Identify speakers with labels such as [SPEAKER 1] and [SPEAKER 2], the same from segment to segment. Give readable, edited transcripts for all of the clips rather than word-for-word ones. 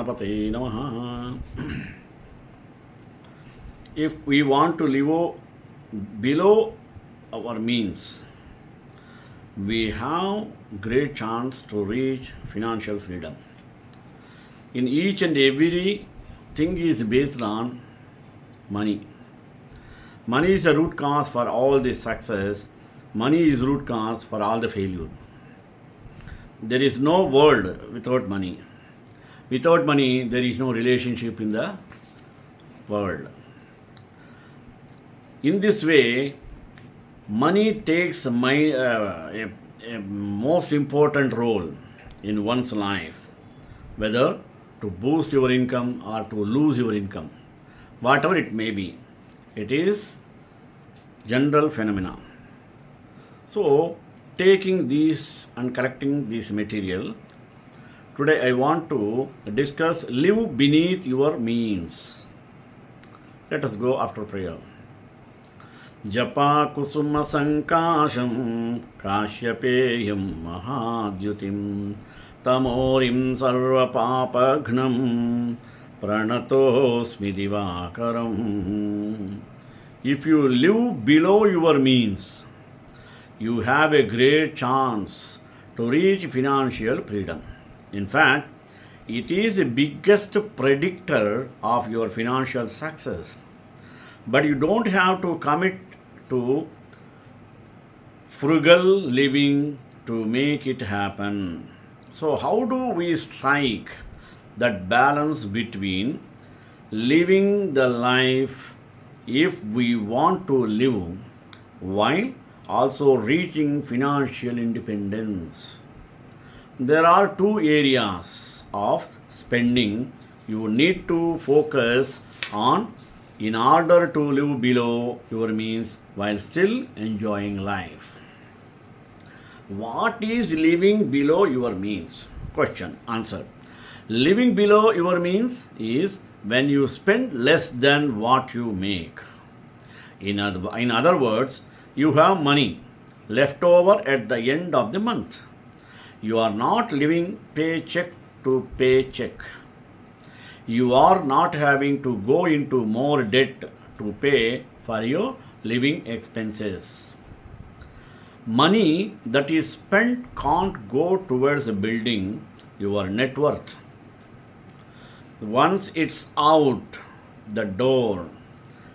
[SPEAKER 1] Ganapate Namaha. If we want to live below our means, we have great chance to reach financial freedom. In each and every thing is based on money. Money is the root cause for all the success. Money is root cause for all the failure. There is no world without money. Without money, there is no relationship in the world. In this way, money takes a most important role in one's life, whether to boost your income or to lose your income, whatever it may be. It is general phenomena. So, taking these and collecting this material, today I want to discuss live beneath your means. Let us go after prayer. Japa kusuma sankasham kashyapeyam mahadyutim tamorim sarva papagnam pranatosmi divakaram. If you live below your means, you have a great chance to reach financial freedom. In fact, it is the biggest predictor of your financial success. But you don't have to commit to frugal living to make it happen. So, how do we strike that balance between living the life if we want to live while also reaching financial independence? There are two areas of spending you need to focus on in order to live below your means while still enjoying life. What is living below your means? Question, answer. Living below your means is when you spend less than what you make. In other words, you have money left over at the end of the month. You are not living paycheck to paycheck. You are not having to go into more debt to pay for your living expenses. Money that is spent can't go towards building your net worth. Once it's out the door,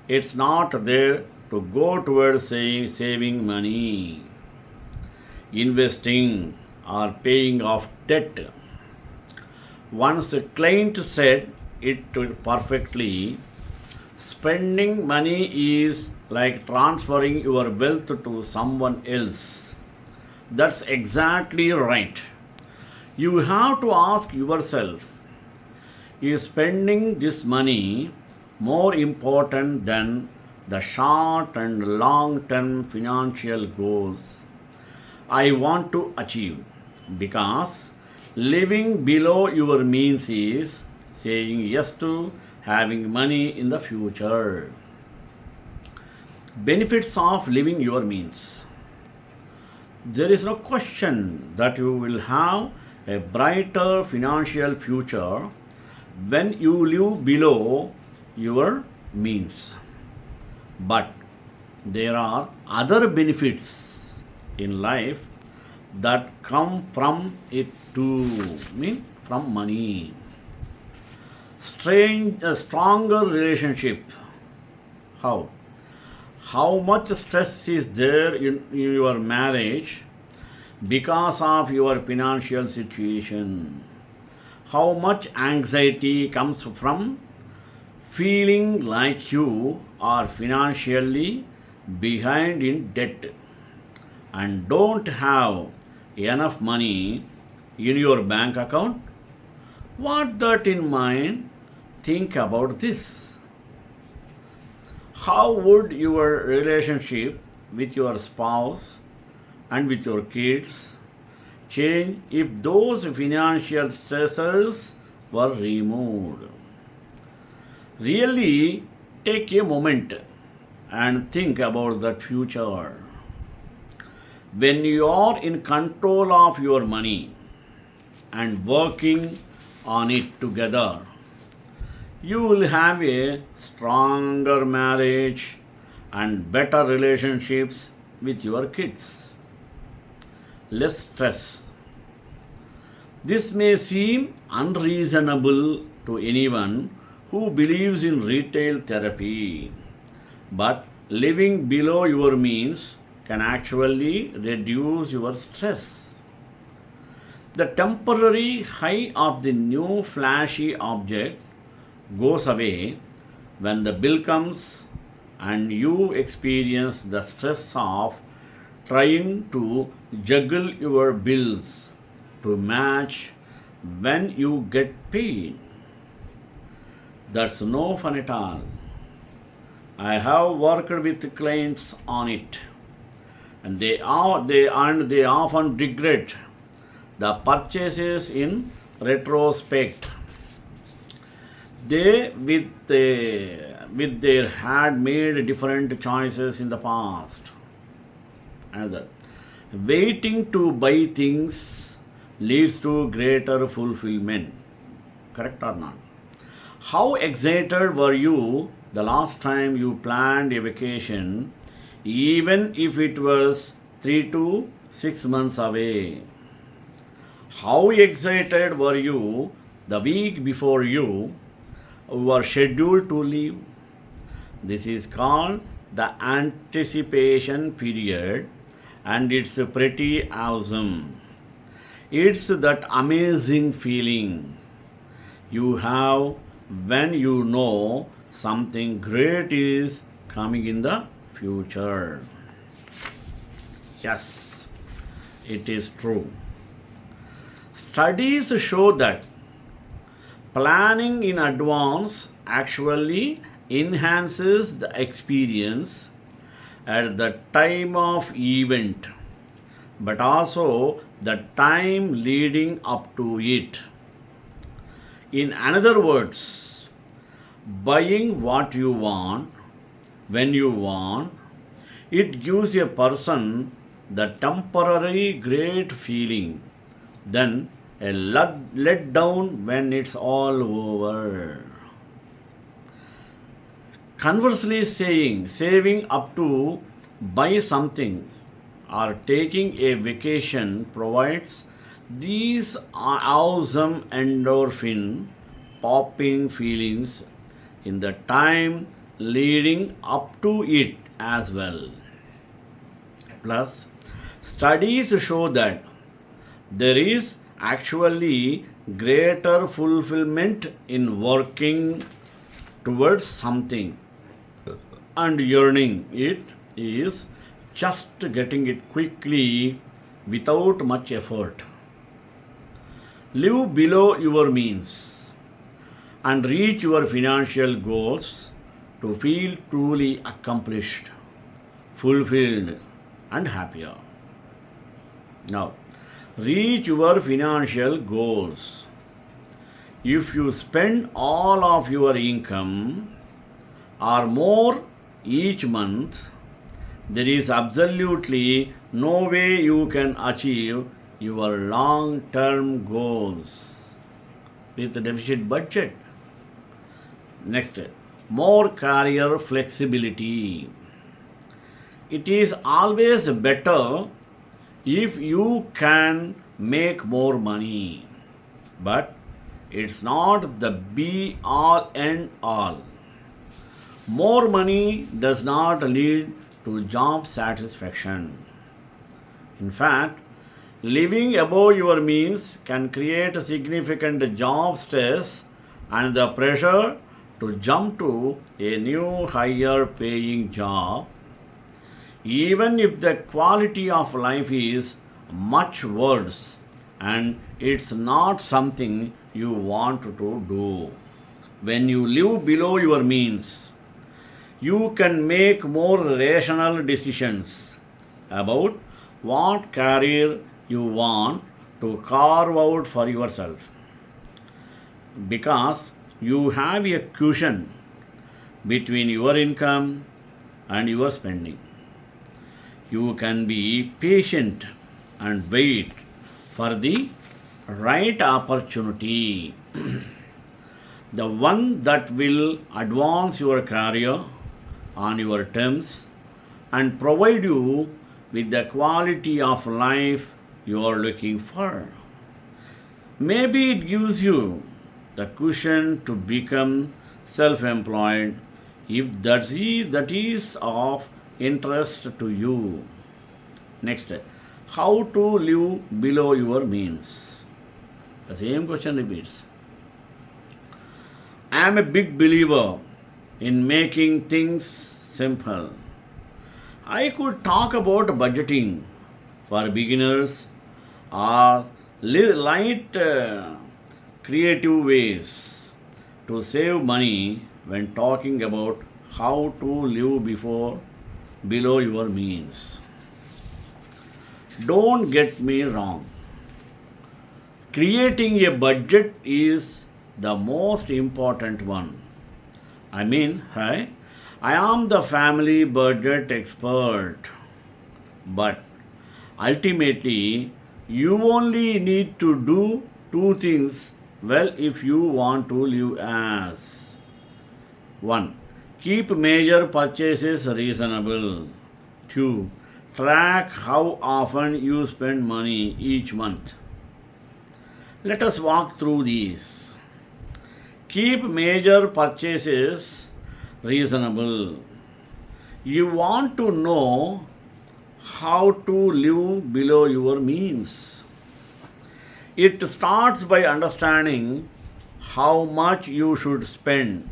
[SPEAKER 1] it's not there to go towards saving money, investing, or paying off debt. Once a client said it perfectly, spending money is like transferring your wealth to someone else. That's exactly right. You have to ask yourself, is spending this money more important than the short and long term financial goals I want to achieve? Because living below your means is saying yes to having money in the future. Benefits of living your means. There is no question that you will have a brighter financial future when you live below your means. But there are other benefits in life that come from it too, from money. A stronger relationship. How? How much stress is there in your marriage because of your financial situation? How much anxiety comes from feeling like you are financially behind in debt and don't have enough money in your bank account? What that in mind, think about this. How would your relationship with your spouse and with your kids change if those financial stressors were removed? Really take a moment and think about that future. When you are in control of your money and working on it together, you will have a stronger marriage and better relationships with your kids. Less stress. This may seem unreasonable to anyone who believes in retail therapy, but living below your means can actually reduce your stress. The temporary high of the new flashy object goes away when the bill comes and you experience the stress of trying to juggle your bills to match when you get paid. That's no fun at all. I have worked with clients on it, and they often regret the purchases in retrospect. They with their had made different choices in the past. Another, waiting to buy things leads to greater fulfillment. Correct or not? How excited were you the last time you planned a vacation, even if it was 3 to 6 months away? How excited were you the week before you were scheduled to leave? This is called the anticipation period, and it's pretty awesome. It's that amazing feeling you have when you know something great is coming in the future. Yes, it is true. Studies show that planning in advance actually enhances the experience at the time of event, but also the time leading up to it. In other words, buying what you want when you want, it gives a person the temporary great feeling, then a let down when it's all over. Conversely, saving up to buy something or taking a vacation provides these awesome endorphin popping feelings in the time leading up to it as well. Plus, studies show that there is actually greater fulfillment in working towards something and earning it is just getting it quickly without much effort. Live below your means and reach your financial goals to feel truly accomplished, fulfilled, and happier. Now, reach your financial goals. If you spend all of your income or more each month, there is absolutely no way you can achieve your long term goals with a deficit budget. Next, more career flexibility. It is always better if you can make more money, but it's not the be all end all. More money does not lead to job satisfaction. In fact, living above your means can create significant job stress and the pressure to jump to a new higher paying job, even if the quality of life is much worse and it's not something you want to do. When you live below your means, you can make more rational decisions about what career you want to carve out for yourself because you have a cushion between your income and your spending. You can be patient and wait for the right opportunity, the one that will advance your career on your terms and provide you with the quality of life you are looking for. Maybe it gives you the cushion to become self employed if that is of interest to you. Next, how to live below your means. The same question repeats. I am a big believer in making things simple. I could talk about budgeting for beginners or light creative ways to save money when talking about how to live before below your means. Don't get me wrong. Creating a budget is the most important one. Hi, I am the family budget expert, but ultimately, you only need to do two things well if you want to live as 1. Keep major purchases reasonable. 2. Track how often you spend money each month. Let us walk through these. Keep major purchases reasonable. You want to know how to live below your means. It starts by understanding how much you should spend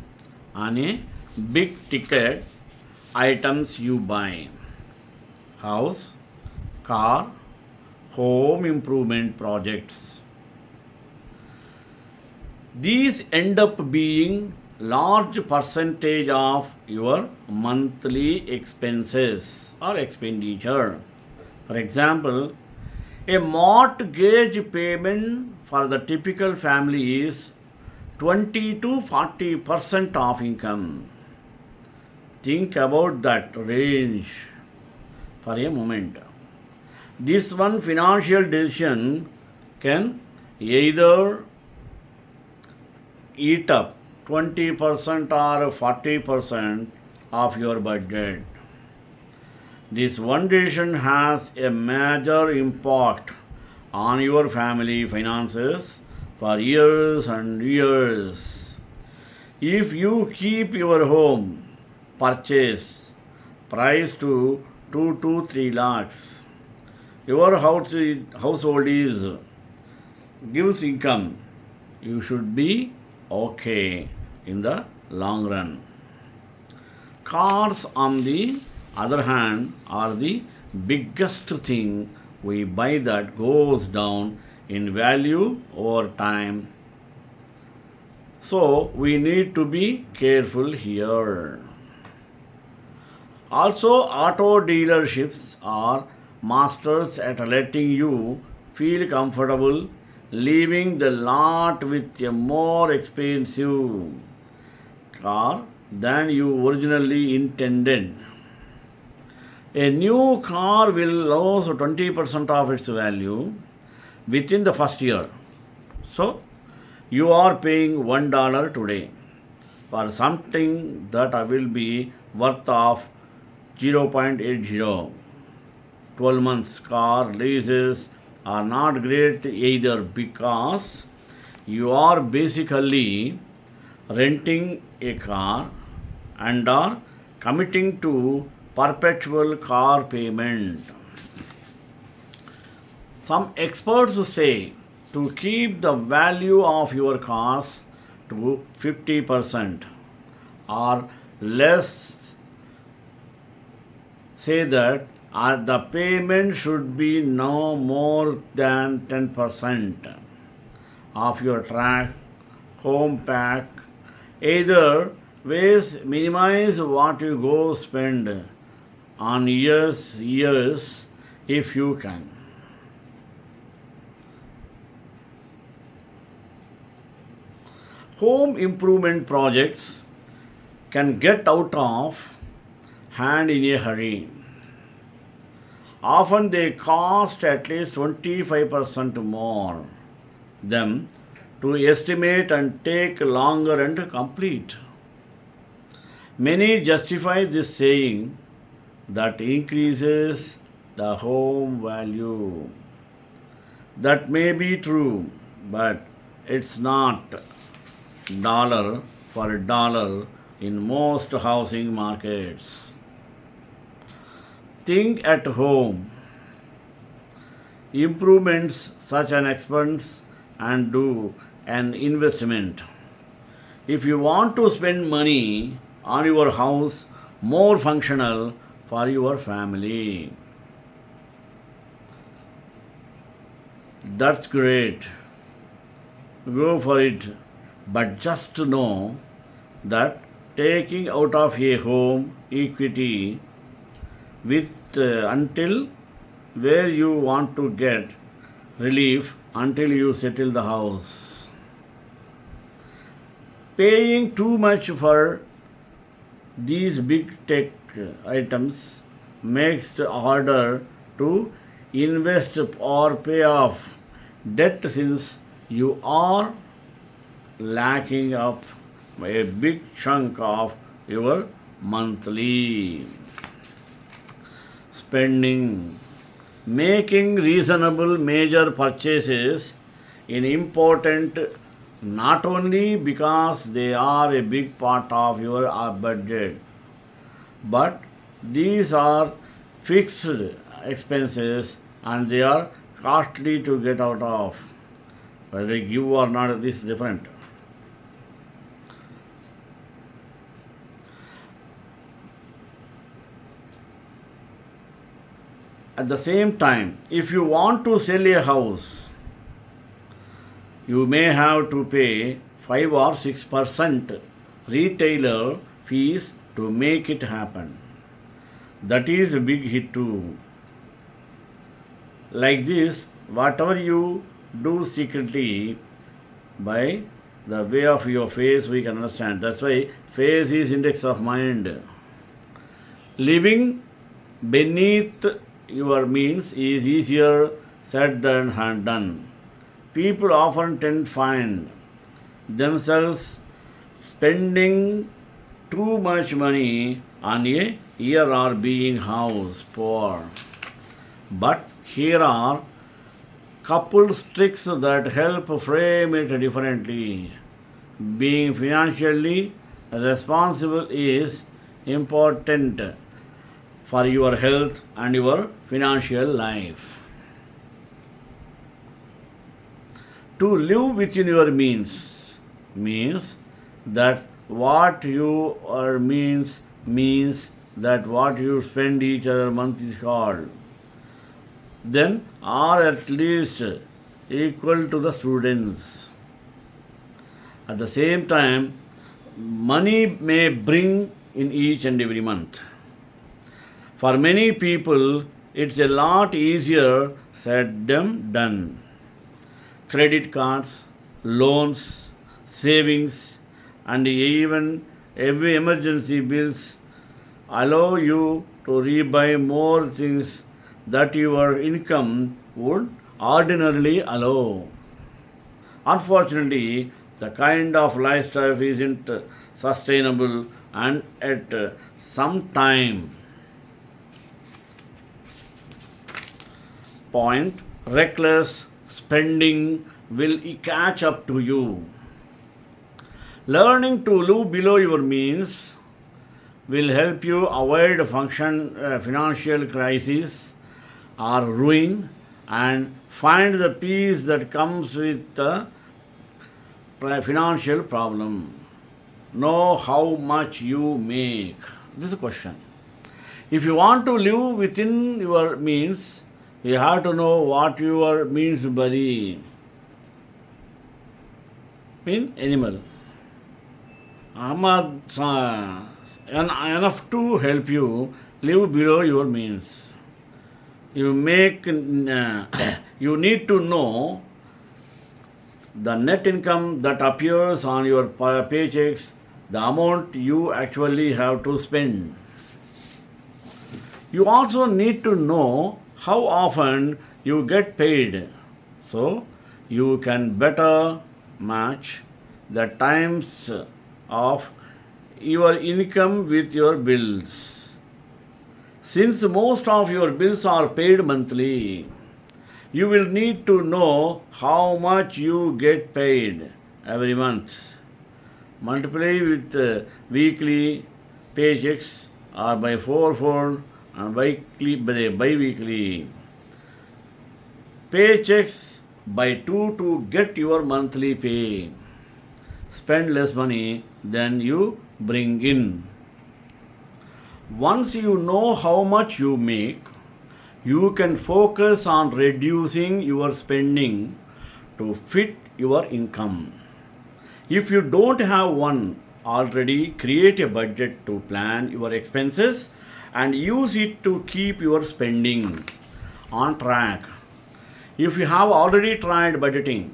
[SPEAKER 1] on a big ticket items you buy. House, car, home improvement projects. These end up being large percentage of your monthly expenses or expenditure. For example, a mortgage payment for the typical family is 20 to 40% of income. Think about that range for a moment. This one financial decision can either eat up 20% or 40% of your budget. This one decision has a major impact on your family finances for years and years. If you keep your home purchase price to 2 to 3 lakhs, your household is gives income, you should be okay in the long run. Cars, on the other hand, are the biggest thing we buy that goes down in value over time. So, we need to be careful here. Also, auto dealerships are masters at letting you feel comfortable leaving the lot with a more expensive car than you originally intended. A new car will lose 20% of its value within the first year. So, you are paying $1 today for something that will be worth of 0.80. 12 months car leases are not great either because you are basically renting a car and are committing to perpetual car payment. Some experts say to keep the value of your cars to 50% or less, say that the payment should be no more than 10% of your track home pack. Either ways minimize what you go spend on years if you can. Home improvement projects can get out of hand in a hurry. Often they cost at least 25% more them to estimate and take longer and complete. Many justify this saying that increases the home value. That may be true, but it's not dollar for dollar in most housing markets. Think at home. Improvements such an expense and do an investment. If you want to spend money on your house, more functional for your family. That's great. Go for it. But just to know that taking out of a home equity with until where you want to get relief until you settle the house. Paying too much for these big tech items makes it harder to invest or pay off debt since you are lacking up a big chunk of your monthly spending. Making reasonable major purchases is important not only because they are a big part of your budget, but these are fixed expenses and they are costly to get out of. Whether they give or not, this is different. At the same time, if you want to sell a house, you may have to pay 5 or 6% retailer fees to make it happen. That is a big hit too. Like this, whatever you do secretly by the way of your face, we can understand. That's why face is index of mind. Living beneath your means is easier said than done. People often tend to find themselves spending too much money on a year or being house poor. But here are couple tricks that help frame it differently. Being financially responsible is important for your health and your financial life. To live within your means that what you are means that what you spend each other month is called. Then are at least equal to the students. At the same time, money may bring in each and every month. For many people, it's a lot easier said than done. Credit cards, loans, savings, and even every emergency bills allow you to rebuy more things that your income would ordinarily allow. Unfortunately, the kind of lifestyle isn't sustainable and at some time point reckless spending will catch up to you. Learning to live below your means will help you avoid financial crisis or ruin and find the peace that comes with the financial problem. Know how much you make. This is a question. If you want to live within your means, you have to know what your means by mean animal. Ahmad enough to help you live below your means. You need to know the net income that appears on your paychecks, the amount you actually have to spend. You also need to know how often you get paid. So, you can better match the times of your income with your bills. Since most of your bills are paid monthly, you will need to know how much you get paid every month. Multiply with weekly paychecks or by fourfold and bi-weekly paychecks by 2 to get your monthly pay. Spend less money than you bring in. Once you know how much you make, you can focus on reducing your spending to fit your income. If you don't have one already, create a budget to plan your expenses and use it to keep your spending on track. If you have already tried budgeting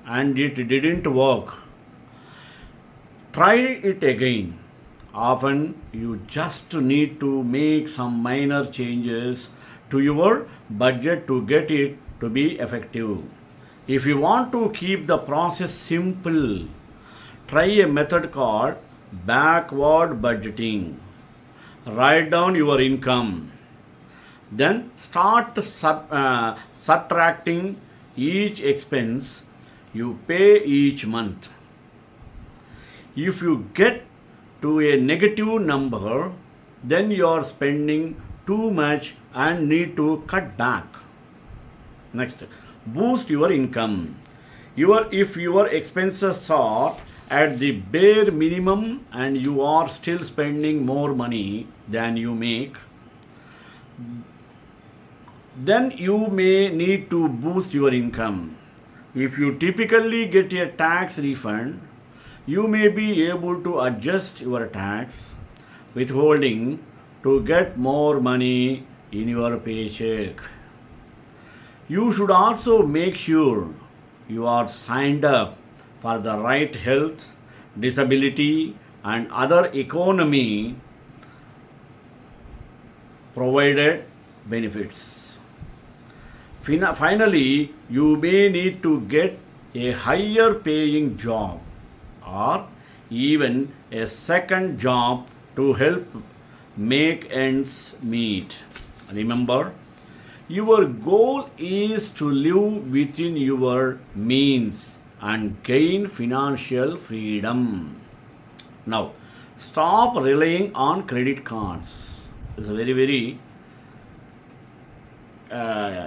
[SPEAKER 1] and it didn't work, try it again. Often you just need to make some minor changes to your budget to get it to be effective. If you want to keep the process simple, try a method called backward budgeting. Write down your income. Then start subtracting each expense you pay each month. If you get to a negative number, then you are spending too much and need to cut back. Next, boost your income. If your expenses are at the bare minimum and you are still spending more money than you make, then you may need to boost your income. If you typically get a tax refund, you may be able to adjust your tax withholding to get more money in your paycheck. You should also make sure you are signed up for the right health, disability, and other economy provided benefits. Finally, you may need to get a higher paying job or even a second job to help make ends meet. Remember, your goal is to live within your means and gain financial freedom. Now, stop relying on credit cards. It's a very, very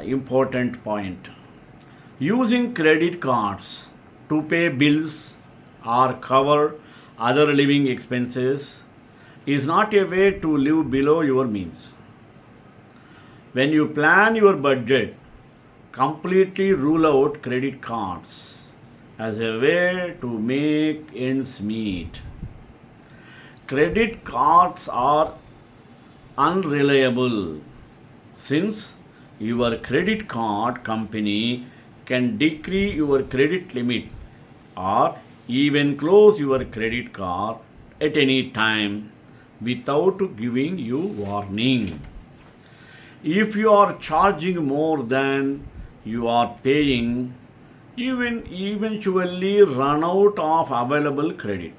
[SPEAKER 1] important point. Using credit cards to pay bills or cover other living expenses is not a way to live below your means. When you plan your budget, completely rule out credit cards as a way to make ends meet. Credit cards are unreliable since your credit card company can decrease your credit limit or even close your credit card at any time without giving you warning. If you are charging more than you are paying, you will eventually run out of available credit.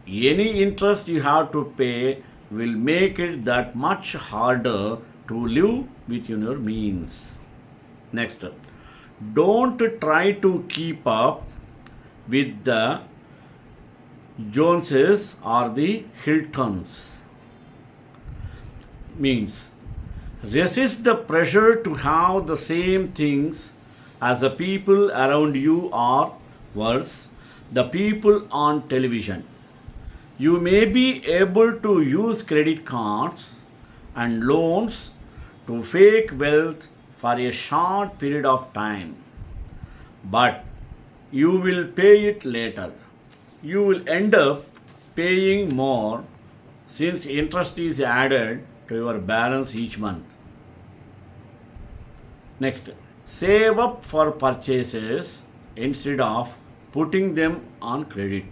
[SPEAKER 1] Any interest you have to pay will make it that much harder to live within your means. Next, don't try to keep up with the Joneses or the Hiltons. Means resist the pressure to have the same things as the people around you or worse, the people on television. You may be able to use credit cards and loans to fake wealth for a short period of time, but you will pay it later. You will end up paying more since interest is added to your balance each month. Next, save up for purchases instead of putting them on credit.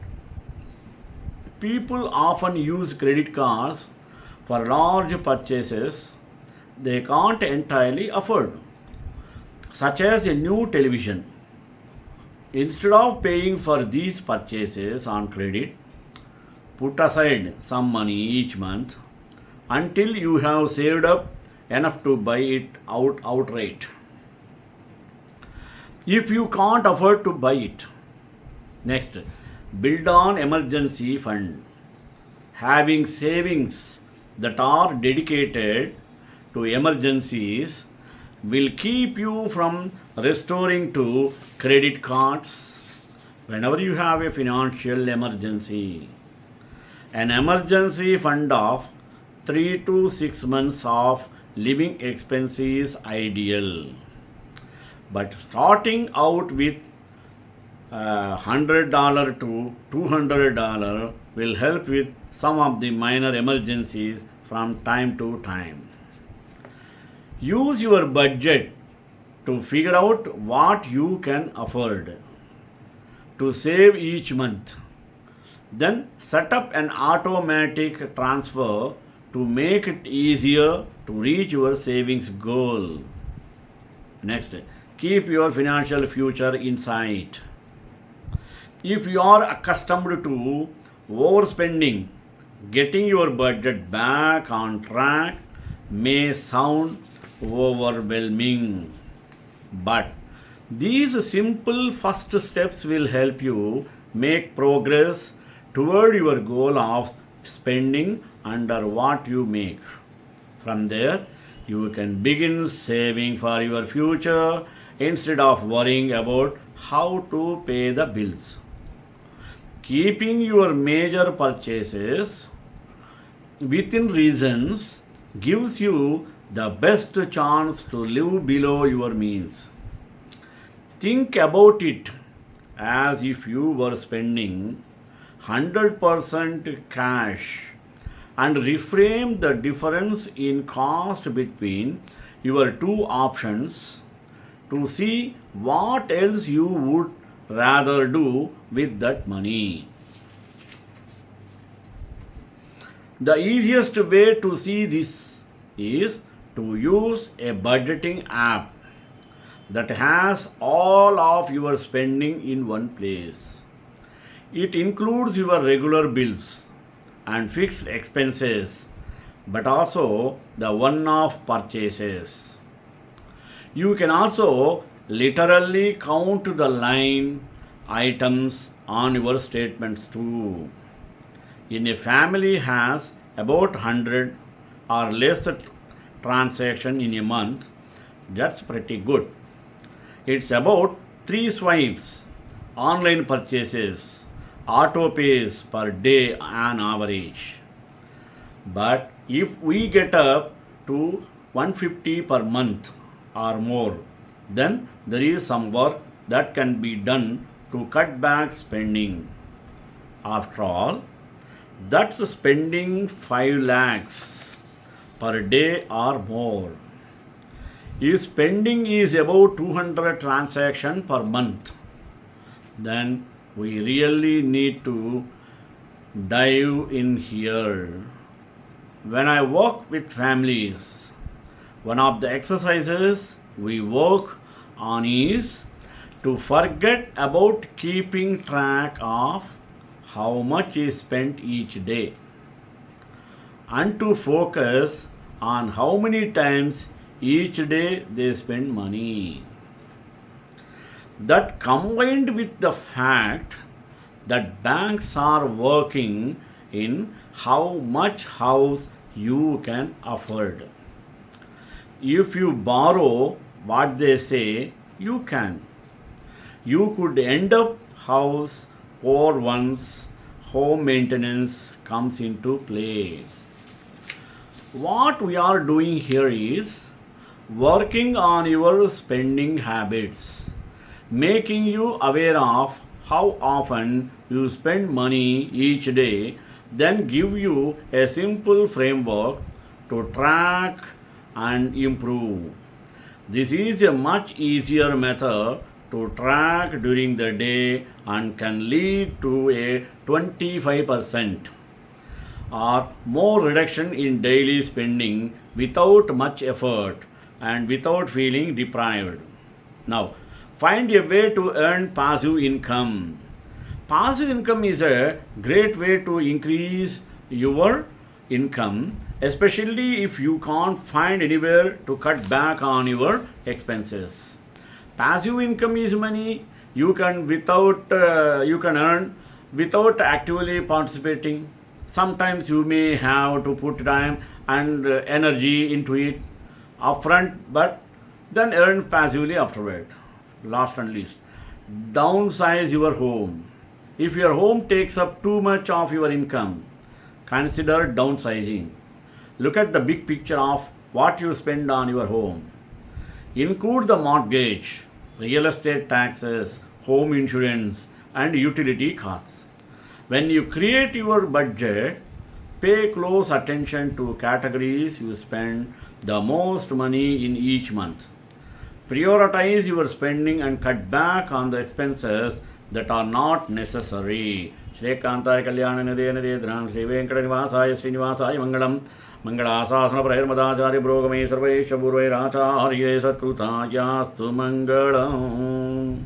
[SPEAKER 1] People often use credit cards for large purchases they can't entirely afford, such as a new television Instead of paying for these purchases on credit, put aside some money each month until you have saved up enough to buy it outright. If you can't afford to buy it, next, build on emergency fund. Having savings that are dedicated to emergencies will keep you from restoring to credit cards whenever you have a financial emergency. An emergency fund of 3 to 6 months of living expense is ideal. But starting out with $100 to $200 will help with some of the minor emergencies from time to time. Use your budget to figure out what you can afford to save each month. Then set up an automatic transfer to make it easier to reach your savings goal. Next, keep your financial future in sight. If you are accustomed to overspending, getting your budget back on track may sound overwhelming, but these simple first steps will help you make progress toward your goal of spending under what you make. From there, you can begin saving for your future instead of worrying about how to pay the bills. Keeping your major purchases within reasons gives you the best chance to live below your means. Think about it as if you were spending 100% cash and reframe the difference in cost between your two options to see what else you would rather do with that money. The easiest way to see this is to use a budgeting app that has all of your spending in one place. It includes your regular bills and fixed expenses, but also the one-off purchases. You can also literally count the line items on your statements too. In a family has about 100 or less transaction in a month, that's pretty good. It's about 3 swipes, online purchases, auto pays per day on average. But if we get up to 150 per month or more, then there is some work that can be done to cut back spending. After all, that's spending 5 lakhs per day or more. If spending is about 200 transactions per month, then we really need to dive in here. When I work with families, one of the exercises we work on is to forget about keeping track of how much is spent each day and to focus on how many times each day they spend money. That combined with the fact that banks are working in how much house you can afford. If you borrow what they say you can, you could end up house poor once home maintenance comes into play. What we are doing here is working on your spending habits, making you aware of how often you spend money each day, then give you a simple framework to track and improve. This is a much easier method to track during the day and can lead to a 25% or more reduction in daily spending without much effort and without feeling deprived. Now, Find a way to earn passive income. Passive income is a great way to increase your income, especially if you can't find anywhere to cut back on your expenses. Passive income is money you can earn without actively participating. Sometimes you may have to put time and energy into it upfront, but then earn passively afterward. Last and least, downsize your home. If your home takes up too much of your income, consider downsizing. Look at the big picture of what you spend on your home. Include the mortgage, real estate taxes, home insurance, and utility costs. When you create your budget, pay close attention to categories you spend the most money in each month. Prioritize your spending and cut back on the expenses that are not necessary. Shrekantai Kalyana Nidhanidram Sri Venkatanivasaaya Srinivasaaya Mangalam Mangalasasana Prayarmadacharya Brogame Sarvesha Burvai Racharye Satkruta Yastu Mangalam.